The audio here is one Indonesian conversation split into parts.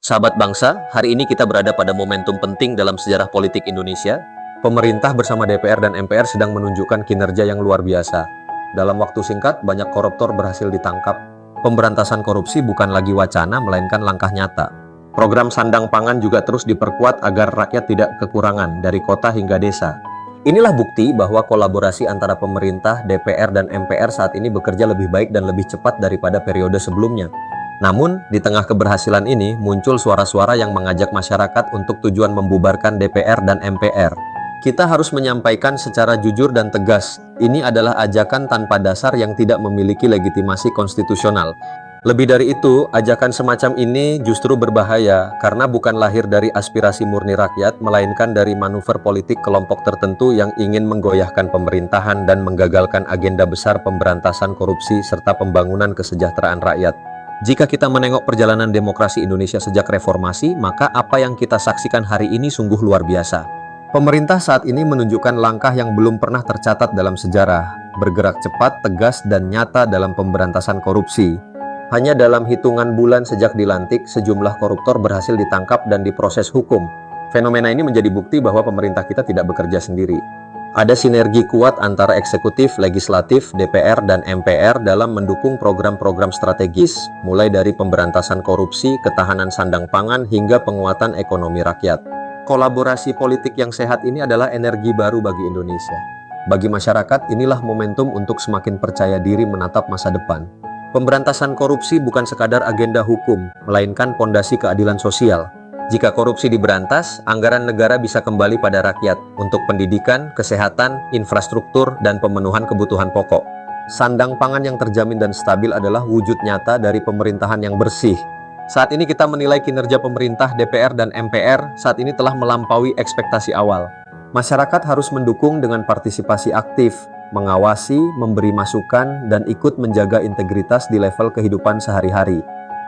Sahabat bangsa, hari ini kita berada pada momentum penting dalam sejarah politik Indonesia. Pemerintah bersama DPR dan MPR sedang menunjukkan kinerja yang luar biasa. Dalam waktu singkat, banyak koruptor berhasil ditangkap. Pemberantasan korupsi bukan lagi wacana, melainkan langkah nyata. Program sandang pangan juga terus diperkuat agar rakyat tidak kekurangan dari kota hingga desa. Inilah bukti bahwa kolaborasi antara pemerintah, DPR, dan MPR saat ini bekerja lebih baik dan lebih cepat daripada periode sebelumnya. Namun, di tengah keberhasilan ini, muncul suara-suara yang mengajak masyarakat untuk tujuan membubarkan DPR dan MPR. Kita harus menyampaikan secara jujur dan tegas, ini adalah ajakan tanpa dasar yang tidak memiliki legitimasi konstitusional. Lebih dari itu, ajakan semacam ini justru berbahaya karena bukan lahir dari aspirasi murni rakyat, melainkan dari manuver politik kelompok tertentu yang ingin menggoyahkan pemerintahan dan menggagalkan agenda besar pemberantasan korupsi serta pembangunan kesejahteraan rakyat. Jika kita menengok perjalanan demokrasi Indonesia sejak reformasi, maka apa yang kita saksikan hari ini sungguh luar biasa. Pemerintah saat ini menunjukkan langkah yang belum pernah tercatat dalam sejarah, bergerak cepat, tegas, dan nyata dalam pemberantasan korupsi. Hanya dalam hitungan bulan sejak dilantik, sejumlah koruptor berhasil ditangkap dan diproses hukum. Fenomena ini menjadi bukti bahwa pemerintah kita tidak bekerja sendiri. Ada sinergi kuat antara eksekutif, legislatif, DPR, dan MPR dalam mendukung program-program strategis, mulai dari pemberantasan korupsi, ketahanan sandang pangan, hingga penguatan ekonomi rakyat. Kolaborasi politik yang sehat ini adalah energi baru bagi Indonesia. Bagi masyarakat, inilah momentum untuk semakin percaya diri menatap masa depan. Pemberantasan korupsi bukan sekadar agenda hukum, melainkan pondasi keadilan sosial. Jika korupsi diberantas, anggaran negara bisa kembali pada rakyat untuk pendidikan, kesehatan, infrastruktur, dan pemenuhan kebutuhan pokok. Sandang pangan yang terjamin dan stabil adalah wujud nyata dari pemerintahan yang bersih. Saat ini kita menilai kinerja pemerintah, DPR, dan MPR saat ini telah melampaui ekspektasi awal. Masyarakat harus mendukung dengan partisipasi aktif, mengawasi, memberi masukan, dan ikut menjaga integritas di level kehidupan sehari-hari.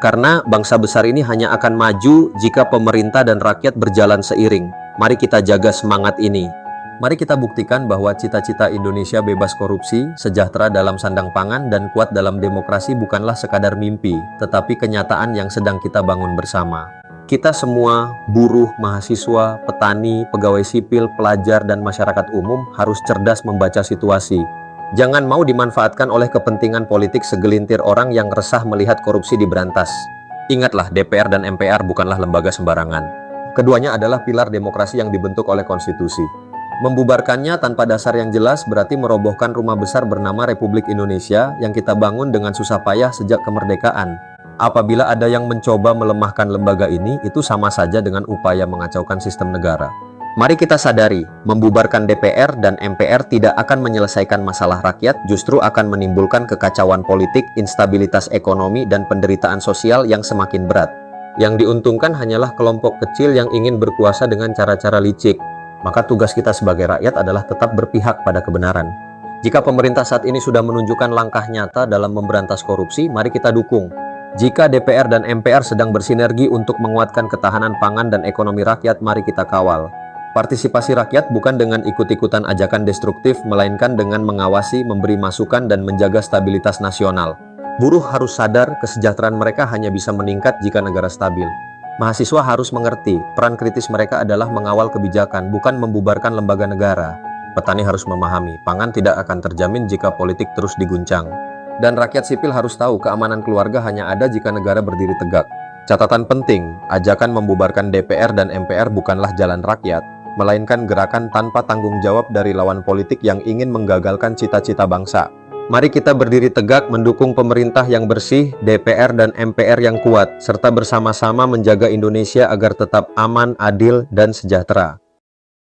Karena bangsa besar ini hanya akan maju jika pemerintah dan rakyat berjalan seiring. Mari kita jaga semangat ini. Mari kita buktikan bahwa cita-cita Indonesia bebas korupsi, sejahtera dalam sandang pangan, dan kuat dalam demokrasi bukanlah sekadar mimpi, tetapi kenyataan yang sedang kita bangun bersama. Kita semua, buruh, mahasiswa, petani, pegawai sipil, pelajar, dan masyarakat umum harus cerdas membaca situasi. Jangan mau dimanfaatkan oleh kepentingan politik segelintir orang yang resah melihat korupsi diberantas. Ingatlah, DPR dan MPR bukanlah lembaga sembarangan. Keduanya adalah pilar demokrasi yang dibentuk oleh konstitusi. Membubarkannya tanpa dasar yang jelas berarti merobohkan rumah besar bernama Republik Indonesia yang kita bangun dengan susah payah sejak kemerdekaan. Apabila ada yang mencoba melemahkan lembaga ini, itu sama saja dengan upaya mengacaukan sistem negara. Mari kita sadari, membubarkan DPR dan MPR tidak akan menyelesaikan masalah rakyat, justru akan menimbulkan kekacauan politik, instabilitas ekonomi, dan penderitaan sosial yang semakin berat. Yang diuntungkan hanyalah kelompok kecil yang ingin berkuasa dengan cara-cara licik. Maka tugas kita sebagai rakyat adalah tetap berpihak pada kebenaran. Jika pemerintah saat ini sudah menunjukkan langkah nyata dalam memberantas korupsi, mari kita dukung. Jika DPR dan MPR sedang bersinergi untuk menguatkan ketahanan pangan dan ekonomi rakyat, mari kita kawal. Partisipasi rakyat bukan dengan ikut-ikutan ajakan destruktif, melainkan dengan mengawasi, memberi masukan, dan menjaga stabilitas nasional. Buruh harus sadar kesejahteraan mereka hanya bisa meningkat jika negara stabil. Mahasiswa harus mengerti, peran kritis mereka adalah mengawal kebijakan, bukan membubarkan lembaga negara. Petani harus memahami, pangan tidak akan terjamin jika politik terus diguncang. Dan rakyat sipil harus tahu keamanan keluarga hanya ada jika negara berdiri tegak. Catatan penting, ajakan membubarkan DPR dan MPR bukanlah jalan rakyat, melainkan gerakan tanpa tanggung jawab dari lawan politik yang ingin menggagalkan cita-cita bangsa. Mari kita berdiri tegak mendukung pemerintah yang bersih, DPR dan MPR yang kuat, serta bersama-sama menjaga Indonesia agar tetap aman, adil, dan sejahtera.